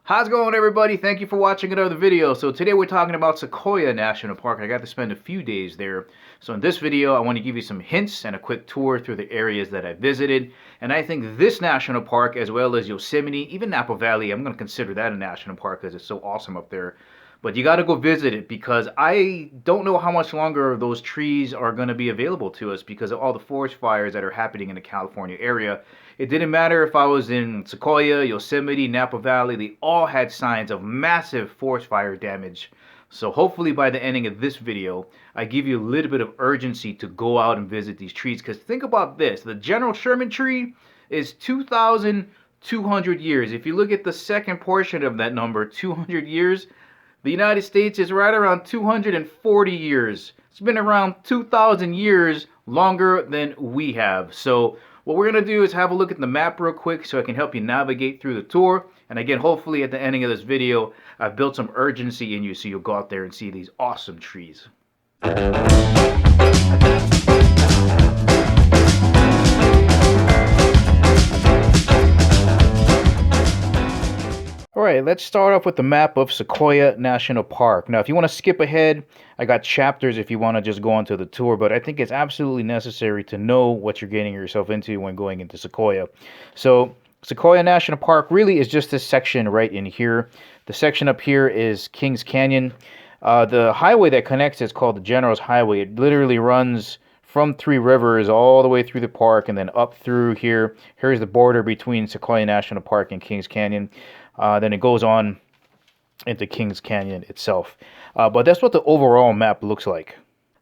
How's it going, everybody? Thank you for watching another video. So today we're talking about Sequoia National Park. I got to spend a few days there. So in this video, I want to give you some hints and a quick tour through the areas that I visited. And I think this national park, as well as Yosemite, even Napa Valley, I'm going to consider that a national park because it's so awesome up there. But you got to go visit it because I don't know how much longer those trees are going to be available to us because of all the forest fires that are happening in the California area. It didn't matter if I was in Sequoia, Yosemite, Napa Valley, they all had signs of massive forest fire damage. So hopefully by the ending of this video, I give you a little bit of urgency to go out and visit these trees. Because think about this, the General Sherman Tree is 2,200 years. If you look at the second portion of that number, 200 years, the United States is right around 240 years. It's been around 2,000 years longer than we have. So what we're going to do is have a look at the map real quick so I can help you navigate through the tour. And again, hopefully at the ending of this video, I've built some urgency in you so you'll go out there and see these awesome trees. Alright, let's start off with the map of Sequoia National Park. Now, if you want to skip ahead, I got chapters if you want to just go onto the tour, but I think it's absolutely necessary to know what you're getting yourself into when going into Sequoia. So, Sequoia National Park really is just this section right in here. The section up here is Kings Canyon. The highway that connects is called the General's Highway. It literally runs from Three Rivers all the way through the park and then up through here. Here's the border between Sequoia National Park and Kings Canyon. Then it goes on into Kings Canyon itself. But that's what the overall map looks like.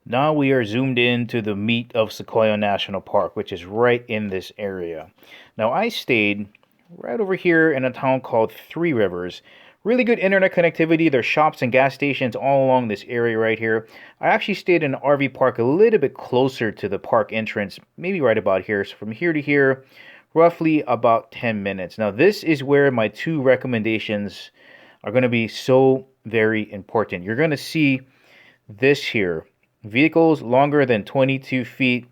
Now we are zoomed in to the meat of Sequoia National Park, which is right in this area. Now I stayed right over here in a town called Three Rivers. Really good internet connectivity. There's shops and gas stations all along this area right here. I actually stayed in an RV park a little bit closer to the park entrance, maybe right about here. So from here to here, roughly about 10 minutes. Now this is where my two recommendations are going to be so very important. You're going to see this here. Vehicles longer than 22 feet.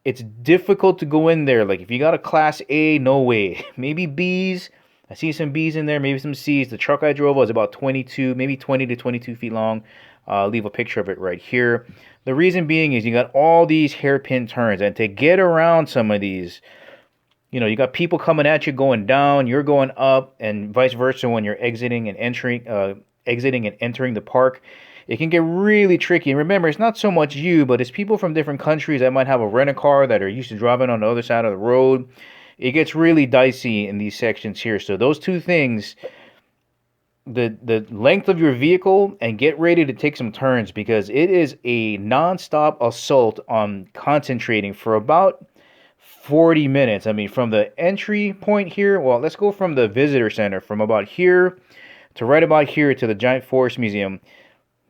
It's difficult to go in there. Like if you got a class A, no way. Maybe B's. I see some B's in there, maybe some C's. The truck I drove was about 22, maybe 20 to 22 feet long. I'll leave a picture of it right here. The reason being is you got all these hairpin turns, and to get around some of these, you know, you got people coming at you going down, you're going up, and vice versa when you're exiting and entering the park. It can get really tricky. And remember, it's not so much you, but it's people from different countries that might have a rent-a-car that are used to driving on the other side of the road. It gets really dicey in these sections here. So those two things, the length of your vehicle, and get ready to take some turns because it is a non-stop assault on concentrating for about 40 minutes. I mean, from the entry point here, well, let's go from the visitor center, from about here to right about here to the Giant Forest Museum.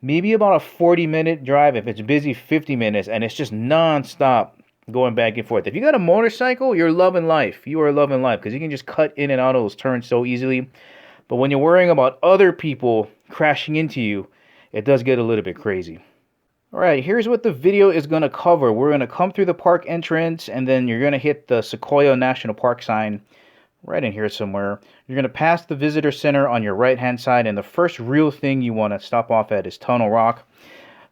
Maybe about a 40-minute drive. If it's busy, 50 minutes, and it's just non-stop going back and forth. If you got a motorcycle, you're loving life. You are loving life because you can just cut in and out of those turns so easily. But when you're worrying about other people crashing into you, it does get a little bit crazy. Alright, here's what the video is going to cover. We're going to come through the park entrance, and then you're going to hit the Sequoia National Park sign right in here somewhere. You're going to pass the visitor center on your right-hand side, and the first real thing you want to stop off at is Tunnel Rock.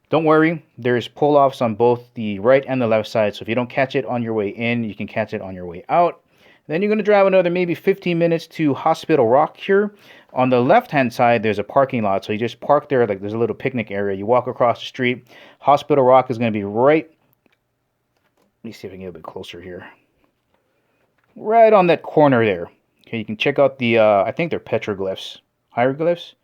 Don't worry, there's pull-offs on both the right and the left side, so if you don't catch it on your way in, you can catch it on your way out. Then you're going to drive another maybe 15 minutes to Hospital Rock here. On the left-hand side, there's a parking lot, so you just park there, like there's a little picnic area. You walk across the street. Hospital Rock is going to be right... Let me see if I can get a bit closer here. Right on that corner there. Okay, you can check out the, I think they're petroglyphs. Hieroglyphs?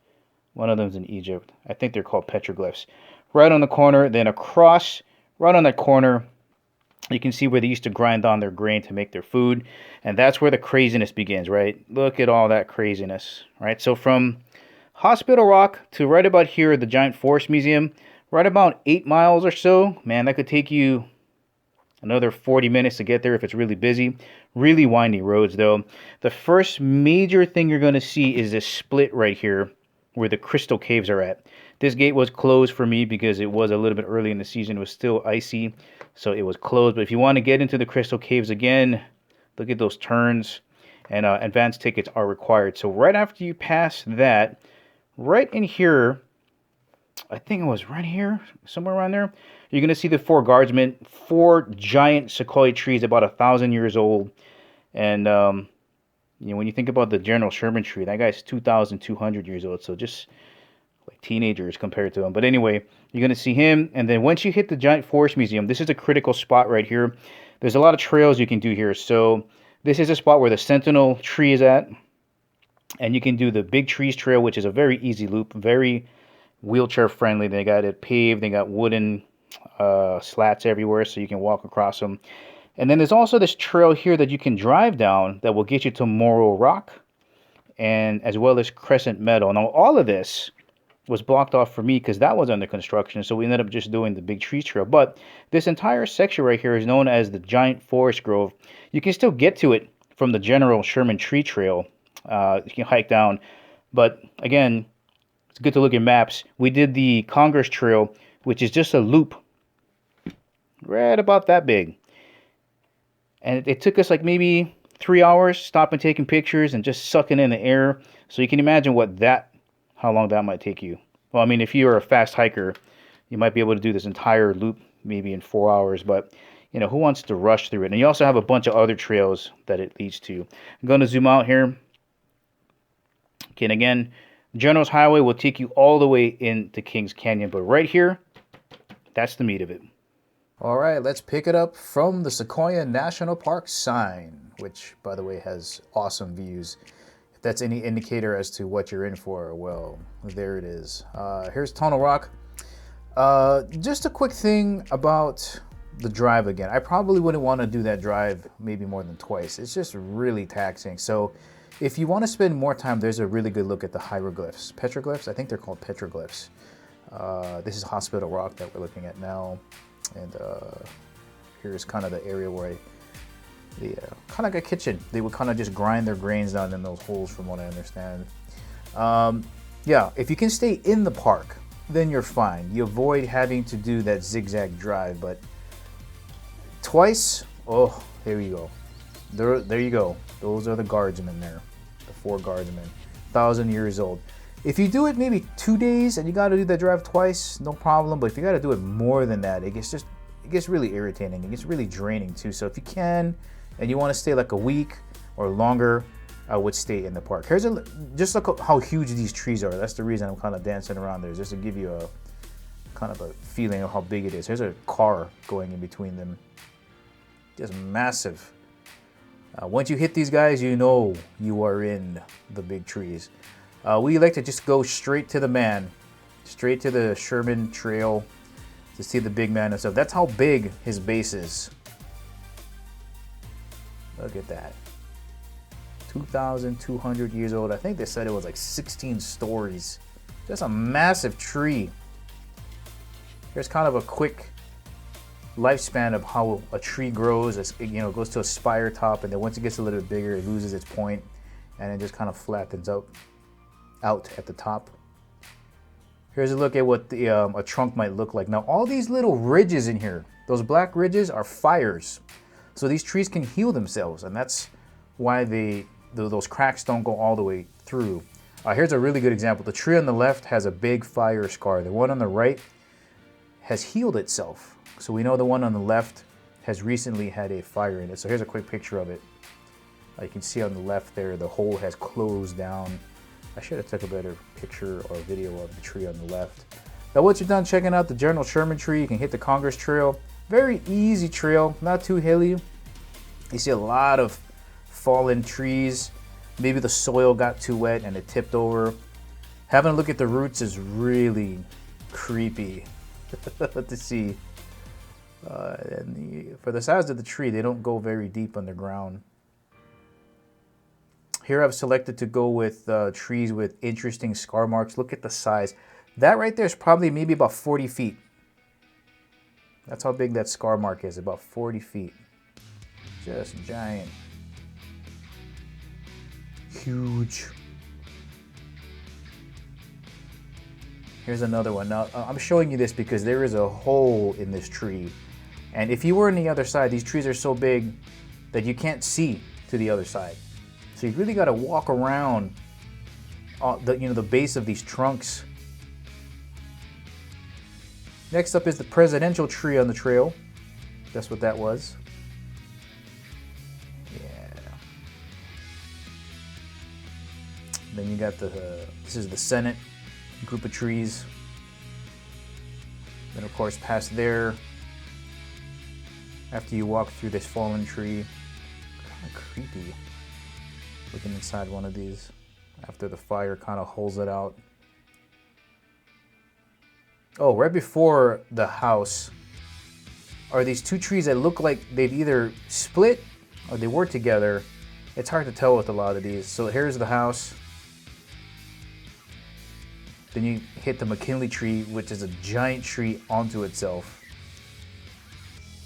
One of them's in Egypt. I think they're called petroglyphs. Right on the corner, then across, right on that corner, you can see where they used to grind on their grain to make their food. And that's where the craziness begins, right? Look at all that craziness, right? So from Hospital Rock to right about here, the Giant Forest Museum, right about 8 miles or so. Man, that could take you another 40 minutes to get there if it's really busy. Really windy roads, though. The first major thing you're going to see is this split right here where the Crystal Caves are at. This gate was closed for me because it was a little bit early in the season. It was still icy, so it was closed. But if you want to get into the Crystal Caves again, look at those turns. and advance tickets are required. So right after you pass that, right in here, I think it was right here, somewhere around there, you're going to see the four guardsmen, four giant sequoia trees about 1,000 years old. And you know, when you think about the General Sherman Tree, that guy's 2,200 years old, so just like teenagers compared to him. But anyway, you're going to see him, and then once you hit the Giant Forest Museum, this is a critical spot right here. There's a lot of trails you can do here. So this is a spot where the Sentinel tree is at, and you can do the Big Trees Trail, which is a very easy loop, very wheelchair friendly. They got it paved, they got wooden slats everywhere so you can walk across them. And then there's also this trail here that you can drive down that will get you to Moro Rock, and as well as Crescent Meadow. Now all of this was blocked off for me because that was under construction, so we ended up just doing the Big Trees Trail. But this entire section right here is known as the Giant Forest Grove. You can still get to it from the General Sherman Tree Trail. You can hike down, but again, it's good to look at maps. We did the Congress Trail, which is just a loop right about that big. And it took us like maybe 3 hours stopping, taking pictures, and just sucking in the air. So you can imagine how long that might take you. Well, I mean, if you're a fast hiker, you might be able to do this entire loop maybe in 4 hours. But, you know, who wants to rush through it? And you also have a bunch of other trails that it leads to. I'm going to zoom out here. Okay, and again, General's Highway will take you all the way into Kings Canyon. But right here, that's the meat of it. All right, let's pick it up from the Sequoia National Park sign, which, by the way, has awesome views. If that's any indicator as to what you're in for, well, there it is. Here's Tunnel Rock. Just a quick thing about the drive again. I probably wouldn't want to do that drive maybe more than twice. It's just really taxing. So if you want to spend more time, there's a really good look at the hieroglyphs. Petroglyphs? I think they're called petroglyphs. This is Hospital Rock that we're looking at now. And here's kind of the area where kind of like a kitchen. They would kind of just grind their grains down in those holes, from what I understand. Yeah, if you can stay in the park, then you're fine. You avoid having to do that zigzag drive. But twice, oh, there you go. There you go. Those are the guardsmen there, the four guardsmen, 1,000 years old. If you do it maybe 2 days and you got to do that drive twice, no problem. But if you got to do it more than that, it gets really irritating. It gets really draining too. So if you can and you want to stay like a week or longer, I would stay in the park. Just look how huge these trees are. That's the reason I'm kind of dancing around there, just to give you a kind of a feeling of how big it is. There's a car going in between them. Just massive. Once you hit these guys, you know you are in the big trees. We like to just go straight to the man, straight to the Sherman Trail to see the big man and stuff. That's how big his base is. Look at that. 2,200 years old. I think they said it was like 16 stories. Just a massive tree. Here's kind of a quick lifespan of how a tree grows. It goes to a spire top, and then once it gets a little bit bigger, it loses its point, and it just kind of flattens out at the top. Here's a look at what a trunk might look like. Now, all these little ridges in here, those black ridges are fires. So these trees can heal themselves, and that's why those cracks don't go all the way through. Here's a really good example. The tree on the left has a big fire scar. The one on the right has healed itself. So we know the one on the left has recently had a fire in it. So here's a quick picture of it. You can see on the left there, the hole has closed down. I should have took a better picture or video of the tree on the left. Now once you're done checking out the General Sherman Tree, you can hit the Congress Trail. Very easy trail, not too hilly. You see a lot of fallen trees. Maybe the soil got too wet and it tipped over. Having a look at the roots is really creepy to see. For the size of the tree, they don't go very deep underground. Here I've selected to go with trees with interesting scar marks. Look at the size. That right there is probably maybe about 40 feet. That's how big that scar mark is, about 40 feet. Just giant. Huge. Here's another one. Now, I'm showing you this because there is a hole in this tree. And if you were on the other side, these trees are so big that you can't see to the other side. So you really got to walk around the base of these trunks. Next up is the presidential tree on the trail. That's what that was. Yeah. Then you got this is the Senate group of trees. Then of course past there, after you walk through this fallen tree, kind of creepy looking inside one of these after the fire kind of holds it out. Oh, right before the house are these two trees that look like they've either split or they were together. It's hard to tell with a lot of these. So here's the house. Then you hit the McKinley tree, which is a giant tree onto itself.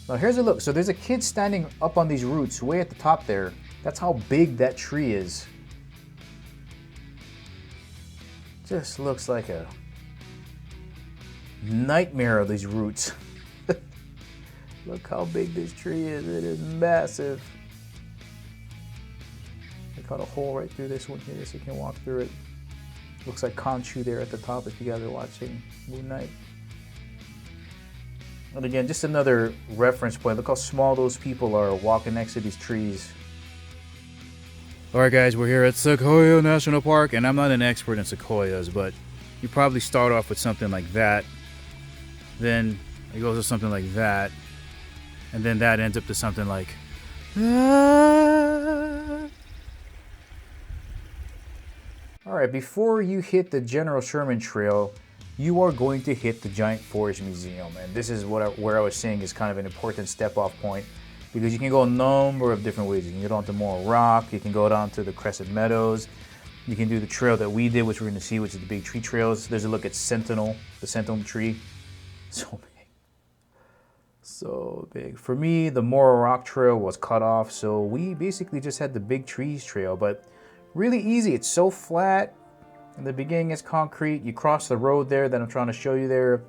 Now here's a look. So there's a kid standing up on these roots way at the top there. That's how big that tree is. Just looks like a nightmare of these roots. Look how big this tree is. It is massive. They cut a hole right through this one here so you can walk through it. Looks like Conchu there at the top if you guys are watching Moon Knight. And again, just another reference point. Look how small those people are walking next to these trees. Alright guys, we're here at Sequoia National Park, and I'm not an expert in sequoias, but you probably start off with something like that. Then it goes to something like that. And then that ends up to something like... Alright, before you hit the General Sherman Trail, you are going to hit the Giant Forest Museum. And this is where I was saying is kind of an important step-off point, because you can go a number of different ways. You can go down to Moro Rock, you can go down to the Crescent Meadows, you can do the trail that we did, which we're going to see, which is the big tree trails. There's a look at Sentinel, the Sentinel tree. So big. So big. For me, the Moro Rock trail was cut off, so we basically just had the big trees trail, but really easy. It's so flat. In the beginning, it's concrete. You cross the road there that I'm trying to show you there.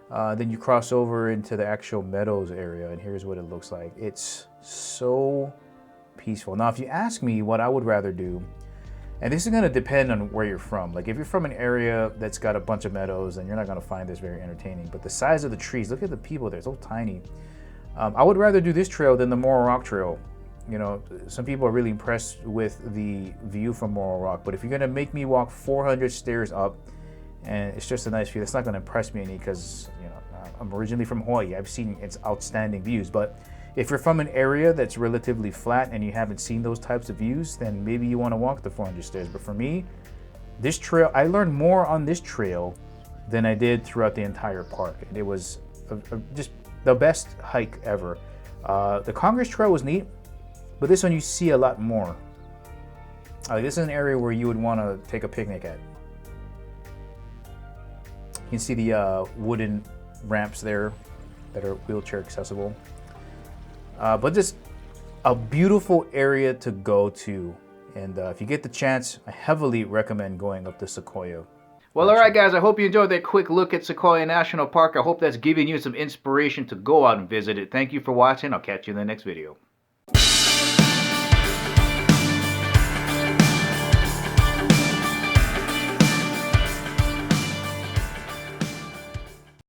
Then you cross over into the actual meadows area, and here's what it looks like. It's so peaceful. Now, if you ask me what I would rather do, and this is going to depend on where you're from. Like, if you're from an area that's got a bunch of meadows, then you're not going to find this very entertaining. But the size of the trees, look at the people there, so tiny. I would rather do this trail than the Moro Rock trail. You know, some people are really impressed with the view from Moro Rock, but if you're going to make me walk 400 stairs up, and it's just a nice view, that's not going to impress me any, because, you know, I'm originally from Hawaii. I've seen its outstanding views, but if you're from an area that's relatively flat and you haven't seen those types of views, then maybe you want to walk the 400 stairs. But for me, this trail, I learned more on this trail than I did throughout the entire park. It was just the best hike ever. The Congress Trail was neat, but this one you see a lot more. This is an area where you would want to take a picnic at. You can see the wooden ramps there that are wheelchair accessible. But just a beautiful area to go to. And if you get the chance, I heavily recommend going up to Sequoia. Well, alright guys, I hope you enjoyed that quick look at Sequoia National Park. I hope that's giving you some inspiration to go out and visit it. Thank you for watching. I'll catch you in the next video.